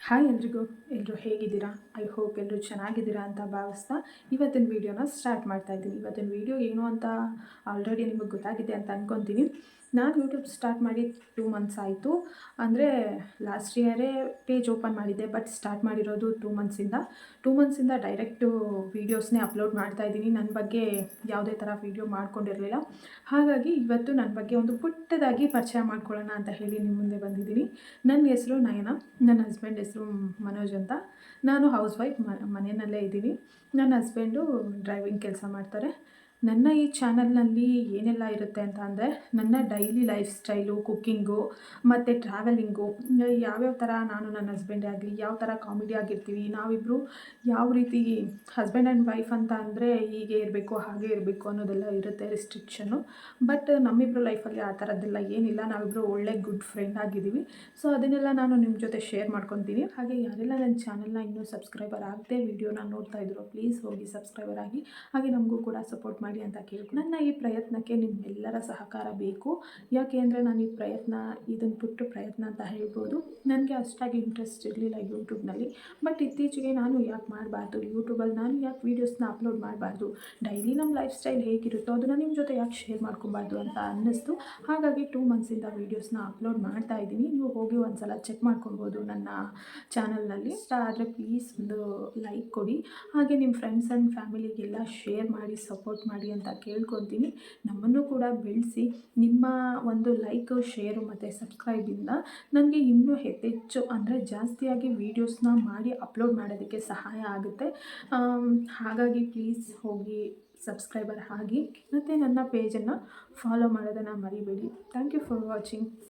Hi ಎಲ್ರಿಗೂ, ಎಲ್ಲರೂ ಹೇಗಿದ್ದೀರಾ? ಐ ಹೋಪ್ ಎಲ್ಲರೂ ಚೆನ್ನಾಗಿದ್ದೀರಾ ಅಂತ ಭಾವಿಸ್ತಾ ಇವತ್ತಿನ ವೀಡಿಯೋನ ಸ್ಟಾರ್ಟ್ ಮಾಡ್ತಾ ಇದ್ದೀನಿ. ಇವತ್ತಿನ ವೀಡಿಯೋ ಏನು ಅಂತ ಆಲ್ರೆಡಿ ನಿಮಗೆ ಗೊತ್ತಾಗಿದೆ ಅಂತ ಅಂದ್ಕೊತೀನಿ. ನಾನು ಯೂಟ್ಯೂಬ್ ಸ್ಟಾರ್ಟ್ ಮಾಡಿ 2 ಮಂತ್ಸ್ ಆಯಿತು. ಅಂದರೆ ಲಾಸ್ಟ್ ಇಯರೇ ಪೇಜ್ ಓಪನ್ ಮಾಡಿದ್ದೆ, ಬಟ್ ಸ್ಟಾರ್ಟ್ ಮಾಡಿರೋದು 2 ಮಂತ್ಸಿಂದ. 2 ಮಂತ್ಸಿಂದ ಡೈರೆಕ್ಟು ವೀಡಿಯೋಸ್ನೇ ಅಪ್ಲೋಡ್ ಮಾಡ್ತಾ ಇದ್ದೀನಿ. ನನ್ನ ಬಗ್ಗೆ ಯಾವುದೇ ಥರ ವೀಡಿಯೋ ಮಾಡ್ಕೊಂಡಿರಲಿಲ್ಲ. ಹಾಗಾಗಿ ಇವತ್ತು ನನ್ನ ಬಗ್ಗೆ ಒಂದು ಪುಟ್ಟದಾಗಿ ಪರಿಚಯ ಮಾಡ್ಕೊಳ್ಳೋಣ ಅಂತ ಹೇಳಿ ನಿಮ್ಮ ಮುಂದೆ ಬಂದಿದ್ದೀನಿ. ನನ್ನ ಹೆಸರು ನಯನ, ನನ್ನ ಹಸ್ಬೆಂಡ್ ಹೆಸರು ಮನೋಜ್ ಅಂತ. ನಾನು ಹೌಸ್ ವೈಫ್, ಮನೆಯಲ್ಲೇ ಇದ್ದೀನಿ. ನನ್ನ ಹಸ್ಬೆಂಡು ಡ್ರೈವಿಂಗ್ ಕೆಲಸ ಮಾಡ್ತಾರೆ. ನನ್ನ ಈ ಚಾನಲ್ನಲ್ಲಿ ಏನೆಲ್ಲ ಇರುತ್ತೆ ಅಂತ ಅಂದರೆ, ನನ್ನ ಡೈಲಿ ಲೈಫ್ ಸ್ಟೈಲು, ಕುಕ್ಕಿಂಗು ಮತ್ತು ಟ್ರಾವೆಲಿಂಗು, ಯಾವ್ಯಾವ ಥರ ನಾನು ನನ್ನ ಹಸ್ಬೆಂಡೇ ಆಗಲಿ ಯಾವ ಥರ ಕಾಮಿಡಿ ಆಗಿರ್ತೀವಿ, ನಾವಿಬ್ಬರು ಯಾವ ರೀತಿ ಹಸ್ಬೆಂಡ್ ಆ್ಯಂಡ್ ವೈಫ್ ಅಂತ ಅಂದರೆ ಹೀಗೆ ಇರಬೇಕು ಹಾಗೆ ಇರಬೇಕು ಅನ್ನೋದೆಲ್ಲ ಇರುತ್ತೆ ರಿಸ್ಟ್ರಿಕ್ಷನ್ನು. ಬಟ್ ನಮ್ಮಿಬ್ಬರು ಲೈಫಲ್ಲಿ ಆ ಥರದ್ದೆಲ್ಲ ಏನಿಲ್ಲ. ನಾವಿಬ್ಬರು ಒಳ್ಳೆ ಗುಡ್ ಫ್ರೆಂಡ್ ಆಗಿದ್ದೀವಿ. ಸೊ ಅದನ್ನೆಲ್ಲ ನಾನು ನಿಮ್ಮ ಜೊತೆ ಶೇರ್ ಮಾಡ್ಕೊತೀನಿ. ಹಾಗೆ ಯಾರೆಲ್ಲ ನನ್ನ ಚಾನಲ್ನ ಇನ್ನೂ ಸಬ್ಸ್ಕ್ರೈಬರ್ ಆಗದೆ ವೀಡಿಯೋನ ನೋಡ್ತಾ ಇದ್ರು, ಪ್ಲೀಸ್ ಹೋಗಿ ಸಬ್ಸ್ಕ್ರೈಬರ್ ಆಗಿ. ಹಾಗೆ ನಮಗೂ ಕೂಡ ಸಪೋರ್ಟ್ ಮಾಡಿ ಅಂತ ಕೇಳ್ಕೊಂಡು, ನನ್ನ ಈ ಪ್ರಯತ್ನಕ್ಕೆ ನಿಮ್ಮೆಲ್ಲರ ಸಹಕಾರ ಬೇಕು. ಯಾಕೆ ಅಂದರೆ ನಾನು ಈ ಪ್ರಯತ್ನ ಇದನ್ನು ಪುಟ್ಟ ಪ್ರಯತ್ನ ಅಂತ ಹೇಳ್ಬೋದು. ನನಗೆ ಅಷ್ಟಾಗಿ ಇಂಟ್ರೆಸ್ಟ್ ಇರಲಿಲ್ಲ ಯೂಟ್ಯೂಬ್ನಲ್ಲಿ. ಬಟ್ ಇತ್ತೀಚೆಗೆ ನಾನು ಯಾಕೆ ಮಾಡಬಾರ್ದು, ಯೂಟ್ಯೂಬಲ್ಲಿ ನಾನು ಯಾಕೆ ವೀಡಿಯೋಸ್ನ ಅಪ್ಲೋಡ್ ಮಾಡಬಾರ್ದು, ಡೈಲಿ ನಮ್ಮ ಲೈಫ್ ಸ್ಟೈಲ್ ಹೇಗಿರುತ್ತೋ ಅದನ್ನು ನಿಮ್ಮ ಜೊತೆ ಯಾಕೆ ಶೇರ್ ಮಾಡ್ಕೊಬಾರ್ದು ಅಂತ ಅನ್ನಿಸ್ತು. ಹಾಗಾಗಿ 2 ಮಂತ್ಸಿಂದ ವೀಡಿಯೋಸ್ನ ಅಪ್ಲೋಡ್ ಮಾಡ್ತಾ ಇದ್ದೀನಿ. ನೀವು ಹೋಗಿ ಒಂದು ಸಲ ಚೆಕ್ ಮಾಡ್ಕೊಬೋದು ನನ್ನ ಚಾನಲ್ನಲ್ಲಿ. ಇಷ್ಟ ಆದರೆ ಪ್ಲೀಸ್ ಒಂದು ಲೈಕ್ ಕೊಡಿ. ಹಾಗೆ ನಿಮ್ಮ ಫ್ರೆಂಡ್ಸ್ ಆ್ಯಂಡ್ ಫ್ಯಾಮಿಲಿಗೆಲ್ಲ ಶೇರ್ ಮಾಡಿ ಸಪೋರ್ಟ್ ಮಾಡಿ ಅಂತ ಕೇಳ್ಕೊತೀನಿ. ನಮ್ಮನ್ನು ಕೂಡ ಬೆಳೆಸಿ. ನಿಮ್ಮ ಒಂದು ಲೈಕು, ಶೇರು ಮತ್ತು ಸಬ್ಸ್ಕ್ರೈಬಿಂದ ನನಗೆ ಇನ್ನೂ ಹೆಚ್ಚು ಅಂದರೆ ಜಾಸ್ತಿಯಾಗಿ ವೀಡಿಯೋಸ್ನ ಮಾಡಿ ಅಪ್ಲೋಡ್ ಮಾಡೋದಕ್ಕೆ ಸಹಾಯ ಆಗುತ್ತೆ. ಹಾಗಾಗಿ ಪ್ಲೀಸ್ ಹೋಗಿ ಸಬ್ಸ್ಕ್ರೈಬರ್ ಆಗಿ ಮತ್ತು ನನ್ನ ಪೇಜನ್ನು ಫಾಲೋ ಮಾಡೋದನ್ನು ಮರಿಬೇಡಿ. Thank you for watching.